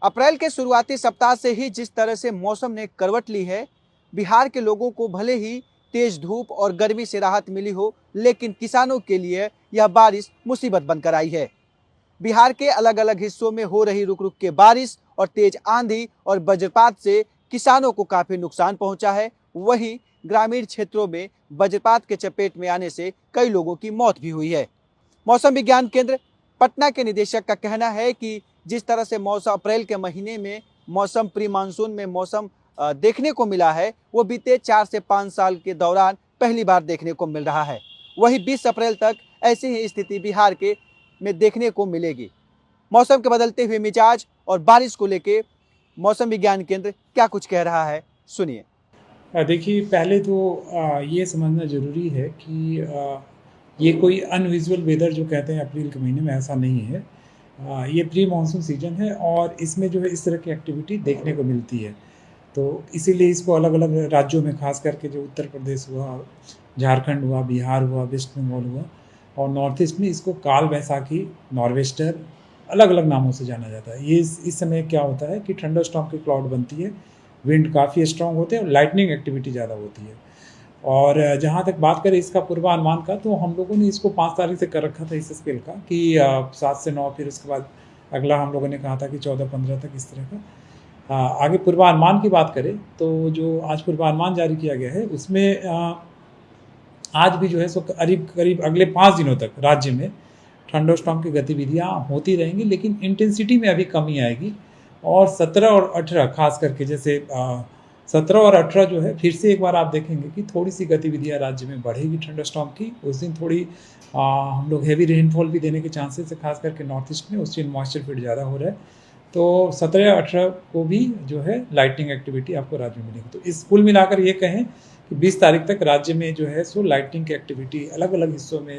अप्रैल के शुरुआती सप्ताह से ही जिस तरह से मौसम ने करवट ली है, बिहार के लोगों को भले ही तेज धूप और गर्मी से राहत मिली हो, लेकिन किसानों के लिए यह बारिश मुसीबत बनकर आई है। बिहार के अलग अलग हिस्सों में हो रही रुक रुक के बारिश और तेज आंधी और वज्रपात से किसानों को काफी नुकसान पहुंचा है। वहीं ग्रामीण क्षेत्रों में वज्रपात के चपेट में आने से कई लोगों की मौत भी हुई है। मौसम विज्ञान केंद्र पटना के निदेशक का कहना है कि जिस तरह से मौसम अप्रैल के महीने में मौसम प्री मानसून में मौसम देखने को मिला है, वो बीते 4 से 5 साल के दौरान पहली बार देखने को मिल रहा है। वही 20 अप्रैल तक ऐसी ही स्थिति बिहार के में देखने को मिलेगी। मौसम के बदलते हुए मिजाज और बारिश को लेकर मौसम विज्ञान केंद्र क्या कुछ कह रहा है, सुनिए। देखिए, पहले तो ये समझना ज़रूरी है कि ये कोई अनयूजुअल वेदर जो कहते हैं अप्रैल के महीने में, ऐसा नहीं है। ये प्री मानसून सीजन है और इसमें जो है इस तरह की एक्टिविटी देखने को मिलती है। तो इसीलिए इसको अलग अलग राज्यों में, खास करके जो उत्तर प्रदेश हुआ, झारखंड हुआ, बिहार हुआ, वेस्ट बंगाल हुआ और नॉर्थ ईस्ट में इसको काल वैसाखी, नॉर्वेस्टर, अलग अलग नामों से जाना जाता है। ये इस समय क्या होता है कि थंडर स्टॉर्म की क्लाउड बनती है, विंड काफ़ी स्ट्रांग होते हैं और लाइटनिंग एक्टिविटी ज़्यादा होती है। और जहाँ तक बात करें इसका पूर्वानुमान का, तो हम लोगों ने इसको 5 तारीख से कर रखा था इस स्केल का कि 7 से 9, फिर उसके बाद अगला हम लोगों ने कहा था कि 14-15 तक इस तरह का। आगे पूर्वानुमान की बात करें तो जो आज पूर्वानुमान जारी किया गया है उसमें आज भी जो है सो करीब करीब अगले 5 दिनों तक राज्य में थंडरस्टॉर्म की गतिविधियाँ होती रहेंगी, लेकिन इंटेंसिटी में अभी कमी आएगी। और 17 और 18 खास करके, जैसे 17 और 18 जो है, फिर से एक बार आप देखेंगे कि थोड़ी सी गतिविधियाँ राज्य में बढ़ेगी थंडरस्टॉर्म की। उस दिन थोड़ी हम लोग हैवी रेनफॉल भी देने के चांसेस है, खास करके नॉर्थ ईस्ट में। उस दिन मॉइस्चर फील्ड ज़्यादा हो रहा है, तो 17-18 को भी जो है लाइटनिंग एक्टिविटी आपको राज्य में मिलेगी। तो इस कुल मिलाकर ये कहें कि 20 तारीख तक राज्य में जो है सो लाइटनिंग की एक्टिविटी अलग अलग हिस्सों में,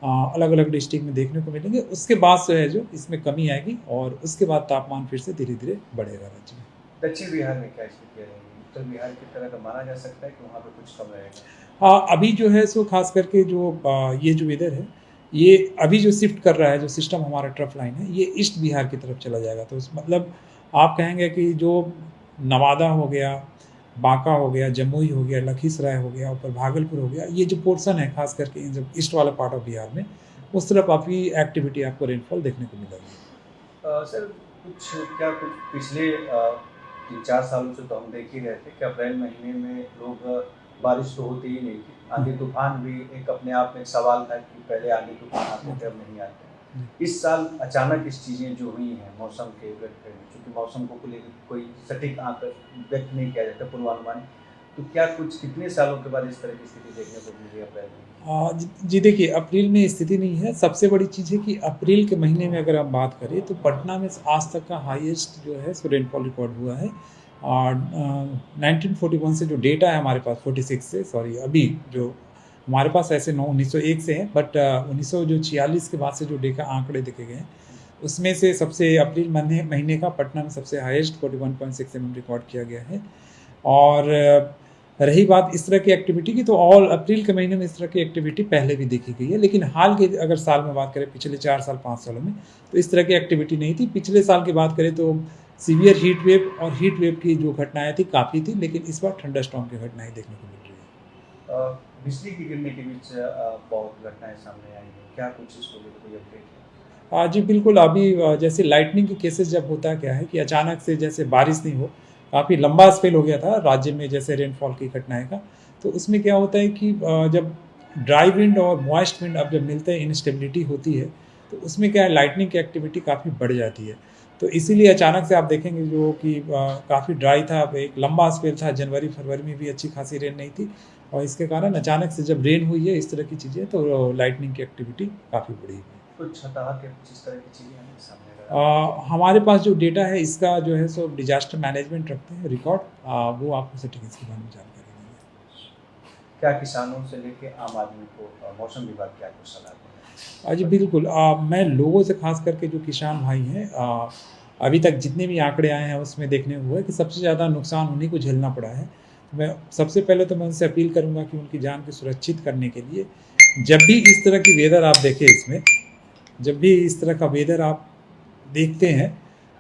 अलग अलग डिस्ट्रिक्ट में देखने को मिलेंगे। उसके बाद जो है जो इसमें कमी आएगी और उसके बाद तापमान फिर से धीरे धीरे बढ़ेगा राज्य में। दक्षिण बिहार में क्या स्थिति रहेगी? उत्तर बिहार की तरह का माना जा सकता है कि वहाँ पे कुछ कम रहेगा? हाँ, अभी जो है सो खास करके जो ये जो वेदर है, ये अभी जो शिफ्ट कर रहा है, जो सिस्टम हमारा ट्रफ लाइन है, ये ईस्ट बिहार की तरफ चला जाएगा। तो मतलब आप कहेंगे कि जो नवादा हो गया, बांका हो गया, जमुई हो गया, लखीसराय हो गया, ऊपर भागलपुर हो गया, ये जो पोर्शन है खास करके जब ईस्ट वाला पार्ट ऑफ बिहार में, उस तरफ काफ़ी एक्टिविटी आपको रेनफॉल देखने को मिलेगी। सर, कुछ पिछले 3-4 सालों से तो हम देख ही रहे थे कि अप्रैल महीने में लोग बारिश तो होती ही नहीं थी। आंधी तूफान भी एक अपने आप में एक सवाल था कि पहले आंधी तूफान आते थे, अब नहीं आते। इस साल अचानक इस चीज़ें जो हुई हैं मौसम के, क्योंकि मौसम को लेकर कोई सटीक आंकड़ा व्यक्त नहीं किया जाता, पूर्वानुमान, तो क्या कुछ कितने सालों के बाद इस तरह की स्थिति देखने को मिली अप्रैल में? जी देखिए, अप्रैल में स्थिति नहीं है। सबसे बड़ी चीज़ है कि अप्रैल के महीने में अगर हम बात करें तो पटना में आज तक का हाईएस्ट जो है सो रेनफॉल रिकॉर्ड हुआ है। और 1941 से जो डेटा है हमारे पास, 46 से, सॉरी, अभी जो हमारे पास ऐसे 1901 से है, बट 1946 के बाद से जो डेटा आंकड़े देखे गए हैं उसमें से सबसे अप्रैल महीने का पटना में सबसे हाईएस्ट 41.6 mm रिकॉर्ड किया गया है। और रही बात इस तरह की एक्टिविटी की, तो ऑल अप्रैल के महीने में इस तरह की एक्टिविटी पहले भी देखी गई है, लेकिन हाल के अगर साल में बात करें, पिछले 4 साल 5 सालों में, तो इस तरह की एक्टिविटी नहीं थी। पिछले साल की बात करें तो सीवियर हीट वेव और हीट वेव की जो घटनाएं थी काफ़ी थी, लेकिन इस बार थंडरस्टॉर्म की घटनाएं देखने को मिल रही है। बिजली की गिरने के बीच बहुत घटनाएं सामने आई हैं, क्या कुछ इसको लेकर कोई अपडेट है? जी बिल्कुल। अभी जैसे लाइटनिंग के केसेस जब होता क्या है कि अचानक से जैसे बारिश नहीं हो, काफ़ी लंबा स्पेल हो गया था राज्य में जैसे रेनफॉल की घटनाएं का, तो उसमें क्या होता है कि जब ड्राई विंड और मॉइस्ट विंड अब जब मिलते हैं, इंस्टेबिलिटी होती है, तो उसमें क्या है, लाइटनिंग की एक्टिविटी काफ़ी बढ़ जाती है। तो इसीलिए अचानक से आप देखेंगे जो कि काफ़ी ड्राई था, एक लंबा स्पेल था, जनवरी फरवरी में भी अच्छी खासी रेन नहीं थी, और इसके कारण अचानक से जब रेन हुई है इस तरह की चीज़ें, तो लाइटनिंग की एक्टिविटी काफ़ी बढ़ी है। कुछ हताहत के कुछ इस तरह की चीज़ें हमें सामने हमारे पास जो डेटा है इसका जो है सो डिजास्टर मैनेजमेंट रखते हैं रिकॉर्ड, वो आपको सटीक इसके बारे में जानकारी देंगे। क्या किसानों से लेकर आम आदमी को मौसम विभाग क्या कुछ सलाह दें? जी बिल्कुल। मैं लोगों से, खास करके जो किसान भाई हैं, अभी तक जितने भी आंकड़े आए हैं उसमें देखने हुए है कि सबसे ज़्यादा नुकसान उन्हीं को झेलना पड़ा है। मैं सबसे पहले तो मैं उनसे अपील करूँगा कि उनकी जान को सुरक्षित करने के लिए जब भी इस तरह की वेदर आप देखें, इसमें जब भी इस तरह का वेदर आप देखते हैं,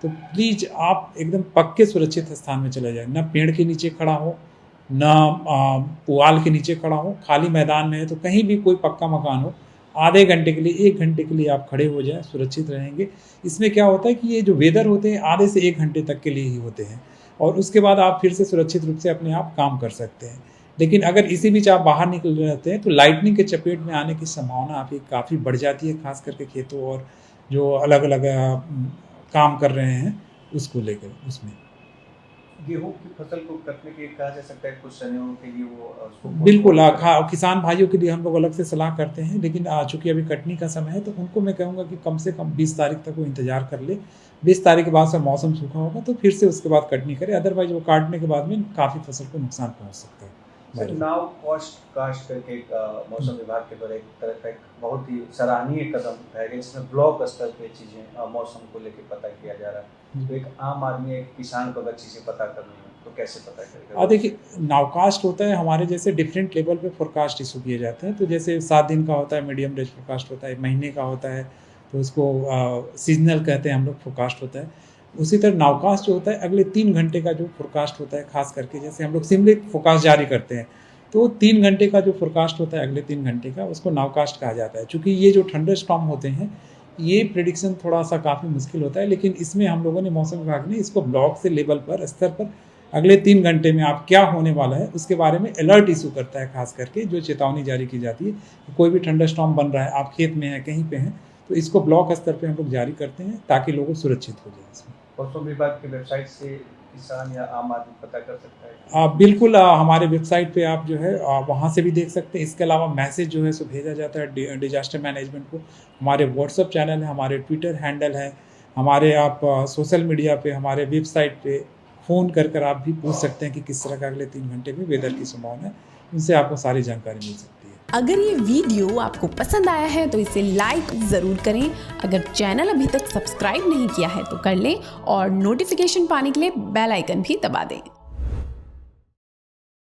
तो प्लीज़ आप एकदम पक्के सुरक्षित स्थान में चले जाएं, ना पेड़ के नीचे खड़ा हो, ना पुआल के नीचे खड़ा हो, खाली मैदान में है तो कहीं भी कोई पक्का मकान हो, आधे घंटे के लिए 1 घंटे के लिए आप खड़े हो जाएं, सुरक्षित रहेंगे। इसमें क्या होता है कि ये जो वेदर होते हैं आधे से 1 घंटे तक के लिए ही होते हैं और उसके बाद आप फिर से सुरक्षित रूप से अपने आप काम कर सकते हैं। लेकिन अगर इसी बीच आप बाहर निकल रहते हैं तो लाइटनिंग के चपेट में आने की संभावना आपकी काफ़ी बढ़ जाती है, खास करके खेतों और जो अलग अलग काम कर रहे हैं उसको लेकर उसमें। गेहूं की फसल को कटने के कहा जा सकता है कुछ समयों के लिए वो उसको बिल्कुल किसान भाइयों के लिए हम लोग अलग से सलाह करते हैं, लेकिन चूंकि अभी कटनी का समय है तो उनको मैं कहूँगा कि कम से कम 20 तारीख तक वो इंतजार कर ले। 20 तारीख के बाद से मौसम सूखा होगा तो फिर से उसके बाद कटनी करे, अदरवाइज वो काटने के बाद में काफ़ी फसल को नुकसान पहुँच सकता है। नाव कास्ट करके मौसम विभाग के द्वारा एक तरह का एक बहुत ही सराहनीय कदम उठाया गया, जिसमें ब्लॉक स्तर पे चीज़ें मौसम को लेकर पता किया जा रहा है। तो एक आम आदमी, एक किसान को अगर चीज़ें पता करनी है तो कैसे पता करेगा? देखिए, नावकास्ट होता है हमारे जैसे डिफरेंट लेवल पे फोरकास्ट इशू किए जाते हैं। तो जैसे 7 दिन का होता है, मीडियम रेंज फोरकास्ट होता है, महीने का होता है तो उसको सीजनल कहते हैं हम लोग, फोरकास्ट होता है। उसी तरह नावकास्ट जो होता है अगले 3 घंटे का जो फोरकास्ट होता है, खास करके जैसे हम लोग सिमलिक फोरकास्ट जारी करते हैं तो 3 घंटे का जो फोरकास्ट होता है अगले 3 घंटे का, उसको नावकास्ट कहा जाता है। चूँकि ये जो थंडर स्टॉर्म होते हैं ये प्रेडिक्शन थोड़ा सा काफ़ी मुश्किल होता है, लेकिन इसमें हम लोगों ने मौसम विभाग ने इसको ब्लॉक से लेवल पर स्तर पर अगले 3 घंटे में आप क्या होने वाला है उसके बारे में अलर्ट इशू करता है, खास करके जो चेतावनी जारी की जाती है कि कोई भी थंडर स्टॉर्म बन रहा है, आप खेत में हैं, कहीं पे हैं, तो इसको ब्लॉक स्तर पे हम लोग जारी करते हैं ताकि लोग सुरक्षित हो जाए। इसमें मौसम विभाग की वेबसाइट से किसान या आम आदमी पता कर सकता है? बिल्कुल, हमारे वेबसाइट पे आप जो है वहाँ से भी देख सकते हैं। इसके अलावा मैसेज जो है सो भेजा जाता है डिजास्टर मैनेजमेंट को। हमारे व्हाट्सअप चैनल है, हमारे ट्विटर हैंडल है, हमारे आप सोशल मीडिया पे, हमारे वेबसाइट पे फ़ोन कर आप भी पूछ सकते हैं कि किस तरह का अगले 3 घंटे में वेदर की संभावना है। उनसे आपको सारी जानकारी मिल सकती है। अगर ये वीडियो आपको पसंद आया है तो इसे लाइक ज़रूर करें। अगर चैनल अभी तक सब्सक्राइब नहीं किया है तो कर लें और नोटिफिकेशन पाने के लिए बेल आइकन भी दबा दें।